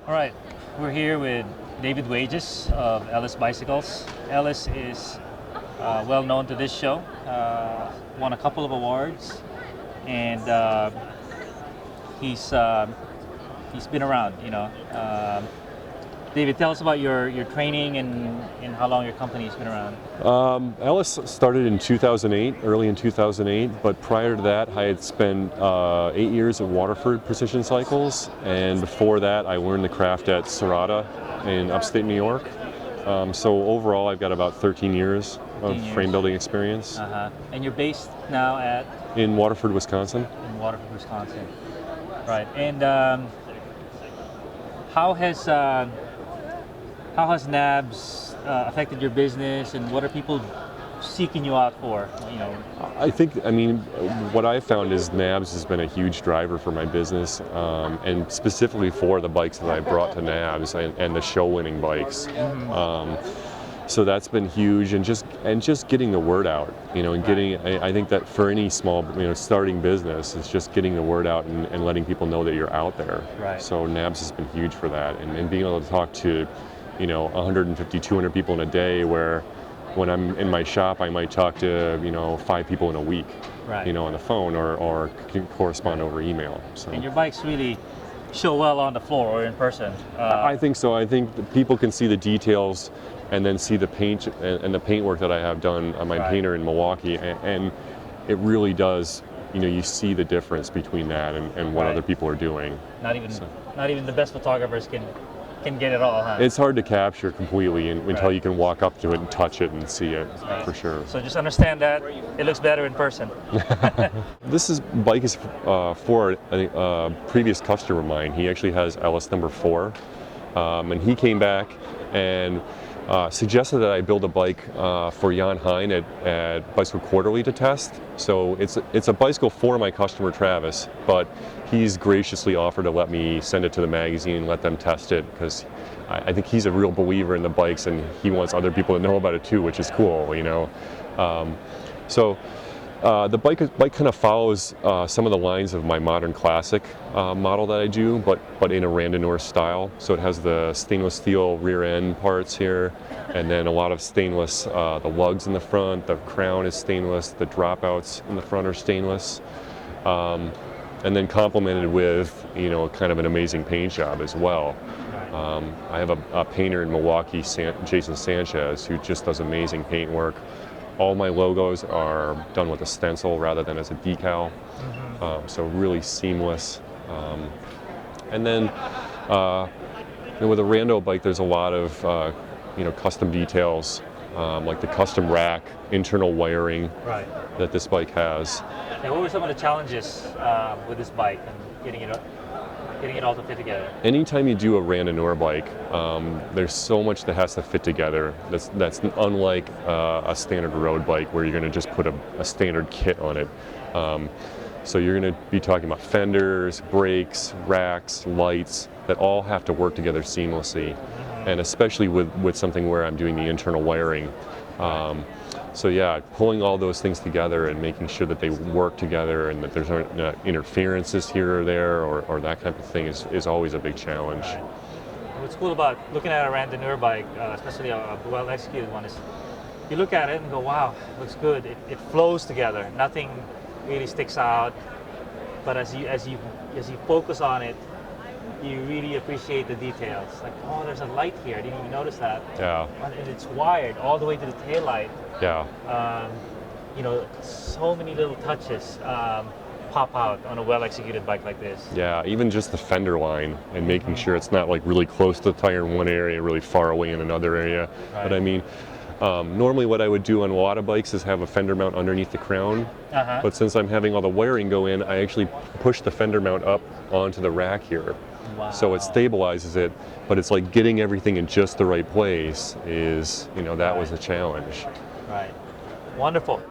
All right, we're here with David Wages of Ellis Bicycles. Ellis is well known to this show, won a couple of awards, and he's been around. David, tell us about your training and how long your company's been around. Ellis started in 2008, early in 2008, but prior to that I had spent 8 years at Waterford Precision Cycles, and before that I learned the craft at Serrata in upstate New York. So overall I've got about 13 years of frame building experience. And you're based now at? In Waterford, Wisconsin. In Waterford, Wisconsin. Right, and how has NABS affected your business, and what are people seeking you out for? I mean, what I've found is NABS has been a huge driver for my business, and specifically for the bikes that I brought to NABS and the show-winning bikes. So that's been huge, and just getting the word out, and getting. I think that for any small, starting business, it's just getting the word out and letting people know that you're out there. Right. So NABS has been huge for that, and being able to talk to 150, 200 people in a day, where when I'm in my shop I might talk to 5 people in a week, right. On the phone or can correspond over email. So. And your bikes really show well on the floor or in person. I think so. I think that people can see the details and then see the paint and the paintwork that I have done on my painter in Milwaukee, and it really does. You see the difference between that and what other people are doing. Not even the best photographers can get it all, huh? It's hard to capture completely until you can walk up to it and touch it and see it, for sure. So just understand that it looks better in person. This bike is for a previous customer of mine. He actually has Ellis number 4, and he came back and suggested that I build a bike for Jan Hein at Bicycle Quarterly to test. So it's a bicycle for my customer Travis, but he's graciously offered to let me send it to the magazine and let them test it, because I think he's a real believer in the bikes and he wants other people to know about it too, which is cool, So the bike kind of follows some of the lines of my modern classic model that I do, but in a Randonneur style. So it has the stainless steel rear end parts here, and then a lot of stainless, the lugs in the front, the crown is stainless, the dropouts in the front are stainless, and then complemented with kind of an amazing paint job as well. I have a painter in Milwaukee, Jason Sanchez, who just does amazing paint work. All my logos are done with a stencil rather than as a decal, so really seamless. And then with a rando bike, there's a lot of custom details, like the custom rack, internal wiring that this bike has. And what were some of the challenges with this bike and getting it all to fit together? Anytime you do a Randonneur bike, there's so much that has to fit together. That's unlike a standard road bike where you're going to just put a standard kit on it. So you're going to be talking about fenders, brakes, racks, lights that all have to work together seamlessly, and especially with something where I'm doing the internal wiring. So yeah, pulling all those things together and making sure that they work together and that there's no interferences here or there or that kind of thing is always a big challenge. Right. What's cool about looking at a Randonneur bike, especially a well-executed one, is you look at it and go, wow, it looks good. It flows together. Nothing really sticks out. But as you focus on it, you really appreciate the details. Like, oh, there's a light here. I didn't even notice that. Yeah. And it's wired all the way to the taillight. Yeah. So many little touches pop out on a well-executed bike like this. Yeah, even just the fender line and making sure it's not like really close to the tire in one area, really far away in another area. Right. But I mean, normally what I would do on a lot of bikes is have a fender mount underneath the crown. But since I'm having all the wiring go in, I actually push the fender mount up onto the rack here. Wow. So it stabilizes it, but it's like getting everything in just the right place is, that was a challenge. Right. Wonderful.